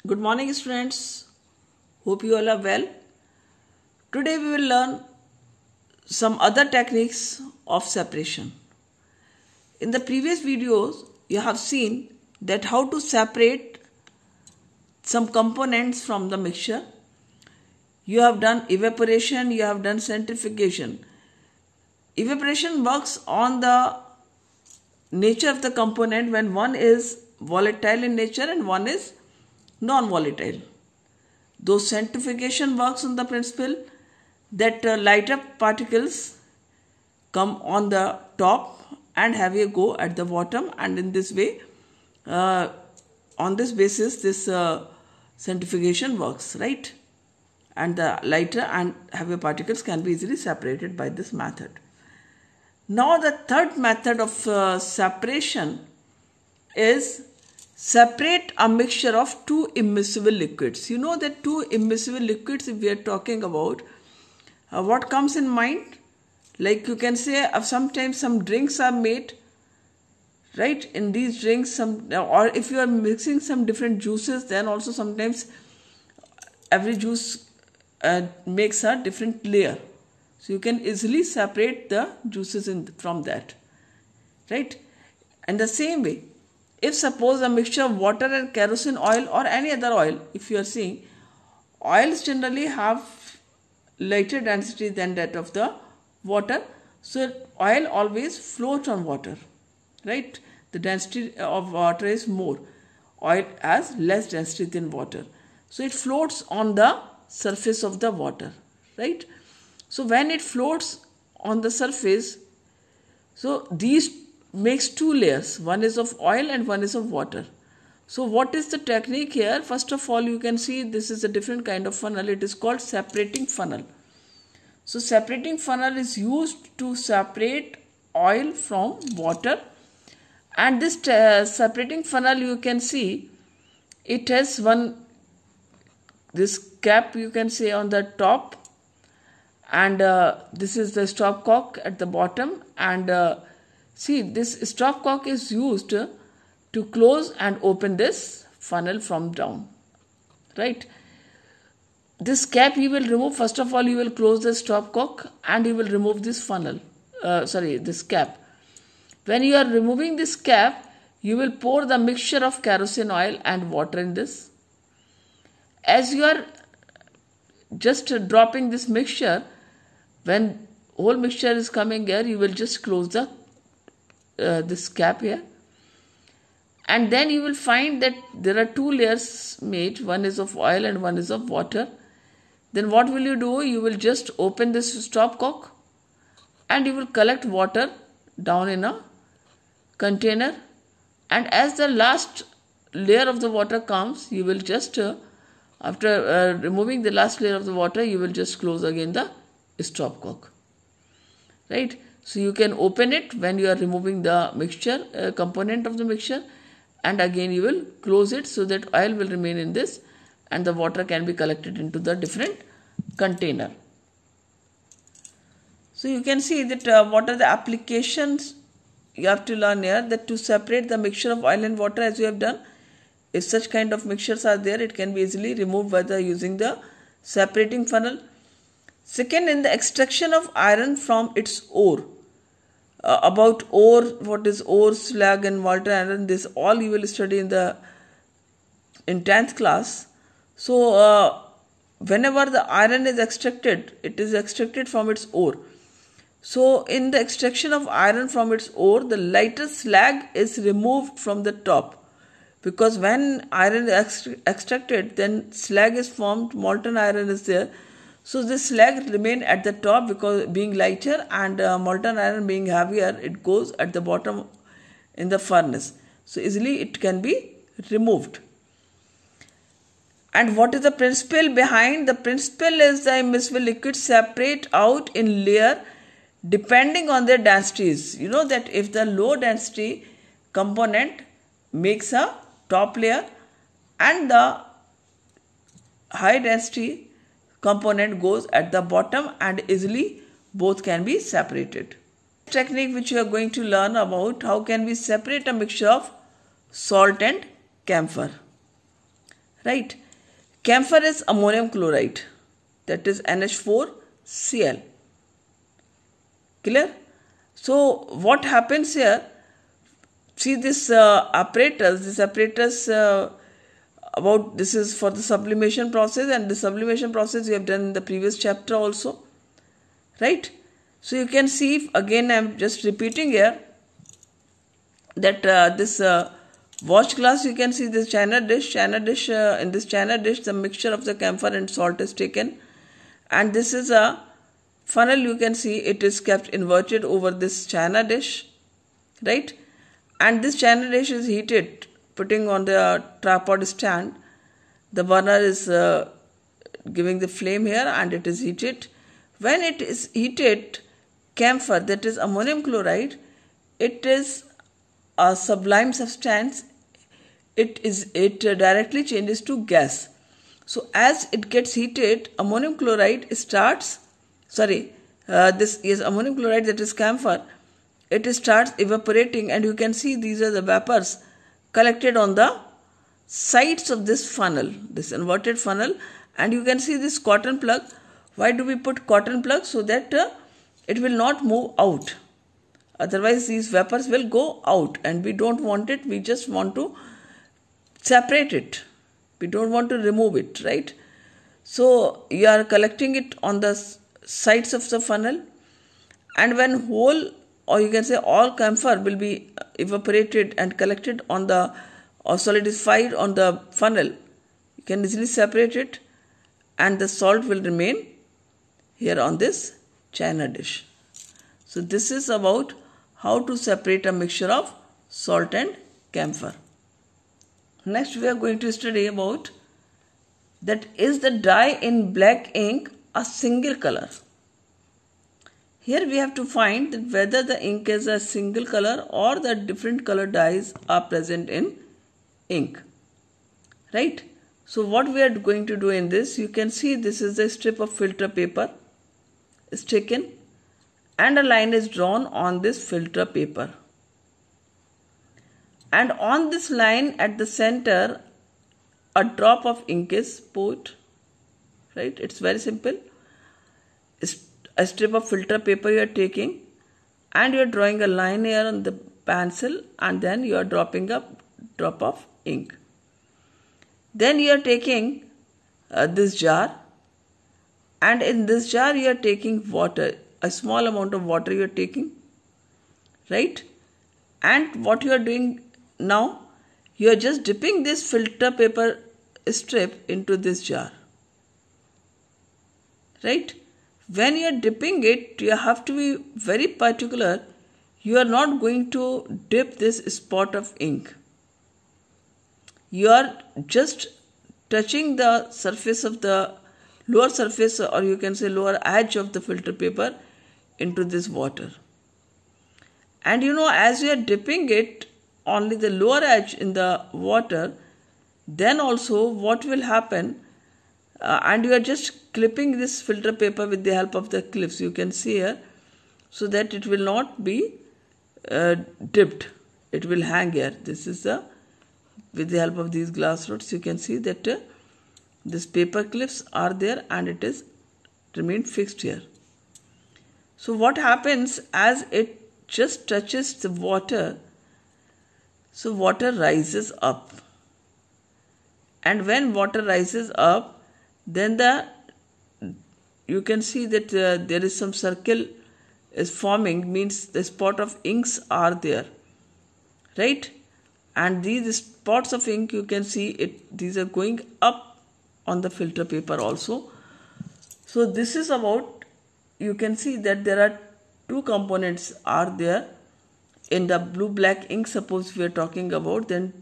Good morning, students. Hope you all are well. Today we will learn some other techniques of separation. In the previous videos, you have seen that how to separate some components from the mixture. You have done evaporation, you have done centrifugation. Evaporation works on the nature of the component when one is volatile in nature and one is non-volatile. Though centrifugation works on the principle that lighter particles come on the top and heavier go at the bottom, and in this way, on this basis, this centrifugation works, right? And the lighter and heavier particles can be easily separated by this method. Now the third method of separation is separate a mixture of two immiscible liquids. You know that two immiscible liquids, if we are talking about, what comes in mind? Like you can say sometimes some drinks are made, right? In these drinks, or if you are mixing some different juices, then also sometimes every juice makes a different layer. So you can easily separate the juices from that, right? And the same way, if suppose a mixture of water and kerosene oil or any other oil, if you are seeing, oils generally have lighter density than that of the water. So oil always floats on water, right? The density of water is more. Oil has less density than water. So it floats on the surface of the water, right? So when it floats on the surface, so these makes two layers. One is of oil and one is of water. So what is the technique here? First of all, you can see this is a different kind of funnel. It is called separating funnel. So separating funnel is used to separate oil from water. And this separating funnel, you can see, it has this cap, you can say, on the top. And this is the stopcock at the bottom, and see, this stopcock is used to close and open this funnel from down, right? This cap you will remove. First of all, you will close the stopcock and you will remove this funnel, this cap. When you are removing this cap, you will pour the mixture of kerosene oil and water in this. As you are just dropping this mixture, when whole mixture is coming here, you will just close the this cap here, and then you will find that there are two layers made. One is of oil and one is of water. Then what will you do? You will just open this stopcock and you will collect water down in a container, and as the last layer of the water comes, you will just after removing the last layer of the water, you will just close again the stopcock, right? So you can open it when you are removing the mixture, component of the mixture, and again you will close it so that oil will remain in this and the water can be collected into the different container. So you can see that what are the applications you have to learn here, that to separate the mixture of oil and water as you have done. If such kind of mixtures are there, it can be easily removed by using the separating funnel. Second, in the extraction of iron from its ore. About ore, what is ore, slag and molten iron, this all you will study in 10th class. So whenever the iron is extracted, it is extracted from its ore. So in the extraction of iron from its ore, the lighter slag is removed from the top. Because when iron is extracted, then slag is formed, molten iron is there. So this slag remain at the top because being lighter, and molten iron being heavier, it goes at the bottom in the furnace. So easily it can be removed. And what is the principle behind? The principle is the immiscible liquids separate out in layer depending on their densities. You know that if the low density component makes a top layer and the high density component goes at the bottom, and easily both can be separated. Technique which you are going to learn about, how can we separate a mixture of salt and camphor. right? Camphor is ammonium chloride, that is NH4Cl. Clear? So what happens here? See this apparatus. This apparatus this is for the sublimation process, and the sublimation process we have done in the previous chapter also, right? So you can see, again I am just repeating here, that this watch glass, you can see this china dish. In this china dish the mixture of the camphor and salt is taken, and this is a funnel. You can see it is kept inverted over this china dish, right? And this china dish is heated, putting on the tripod stand. The burner is giving the flame here, and it is heated. When it is heated, camphor, that is ammonium chloride, it is a sublime substance. It directly changes to gas. So as it gets heated, ammonium chloride starts, this is ammonium chloride, that is camphor, it starts evaporating, and you can see these are the vapors collected on the sides of this funnel, this inverted funnel. And you can see this cotton plug. Why do we put cotton plug? So that it will not move out. Otherwise these vapors will go out, and we don't want it. We just want to separate it. We don't want to remove it, right? So you are collecting it on the sides of the funnel, and when whole, or you can say all camphor will be evaporated and collected on the, or solidified on the funnel, you can easily separate it, and the salt will remain here on this china dish. So this is about how to separate a mixture of salt and camphor. Next we are going to study about that, is the dye in black ink a single color? Here we have to find that whether the ink is a single color or the different color dyes are present in ink, right? So what we are going to do in this, you can see this is a strip of filter paper is taken, and a line is drawn on this filter paper, and on this line at the center a drop of ink is poured, right? It's very simple. A strip of filter paper you are taking, and you are drawing a line here on the pencil, and then you are dropping a drop of ink. Then you are taking this jar, and in this jar you are taking water, a small amount of water you are taking, right? And what you are doing now, you are just dipping this filter paper strip into this jar, right? When you are dipping it, you have to be very particular. You are not going to dip this spot of ink. You are just touching the surface of the lower surface, or you can say lower edge of the filter paper into this water. And you know, as you are dipping it only the lower edge in the water, then also what will happen, and you are just clipping this filter paper with the help of the clips, you can see here, so that it will not be dipped, it will hang here. This is with the help of these glass rods, you can see that these paper clips are there, and it is remained fixed here. So what happens, as it just touches the water, so water rises up, and when water rises up, then you can see that there is some circle is forming, means the spot of inks are there, right? And these spots of ink, you can see it, these are going up on the filter paper also. So this is about, you can see that there are two components are there in the blue black ink, suppose we are talking about, then,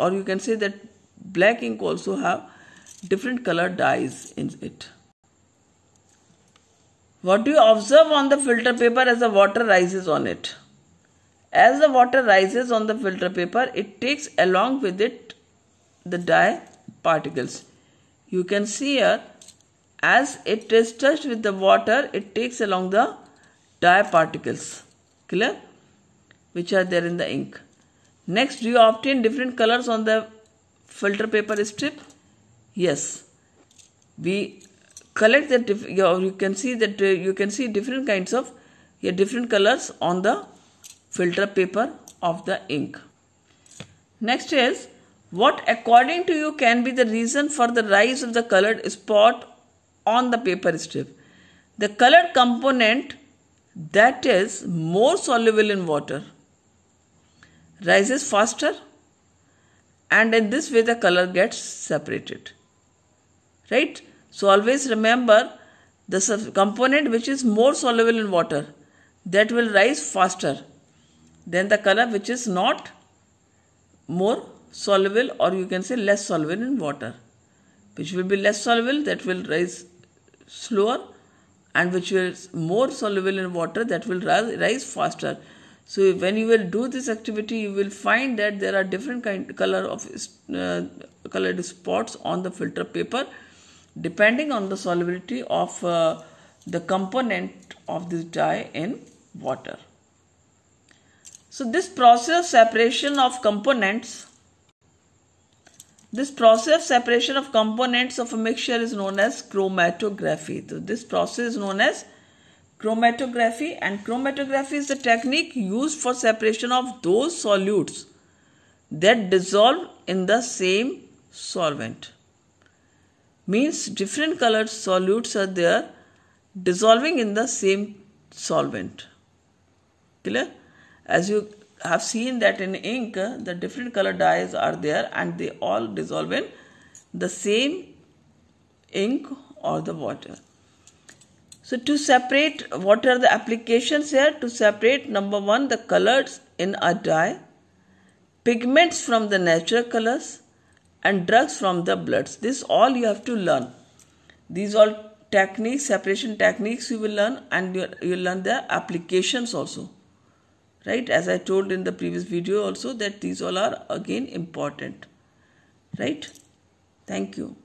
or you can say that black ink also have different color dyes in it. What do you observe on the filter paper as the water rises on it? As the water rises on the filter paper, it takes along with it the dye particles. You can see here, as it is touched with the water, it takes along the dye particles, clear, which are there in the ink. Next, do you obtain different colors on the filter paper strip? Yes, we collect the you can see that you can see different kinds of different colors on the filter paper of the ink. Next is, what according to you can be the reason for the rise of the colored spot on the paper strip? The colored component that is more soluble in water rises faster, and in this way the color gets separated. Right? So always remember, the component which is more soluble in water, that will rise faster than the color which is not more soluble, or you can say less soluble in water. Which will be less soluble, that will rise slower, and which is more soluble in water, that will rise faster. So when you will do this activity, you will find that there are different color of colored spots on the filter paper depending on the solubility of the component of this dye in water. So this process of separation of components of a mixture is known as chromatography. So this process is known as chromatography, and chromatography is the technique used for separation of those solutes that dissolve in the same solvent. Means different colored solutes are there dissolving in the same solvent. Clear? As you have seen that in ink, the different color dyes are there and they all dissolve in the same ink or the water. So to separate, what are the applications here? To separate, number one, the colors in a dye, pigments from the natural colors, and drugs from the bloods. This all you have to learn. These all techniques, separation techniques you will learn, and you will learn their applications also. Right? As I told in the previous video also, that these all are again important. Right? Thank you.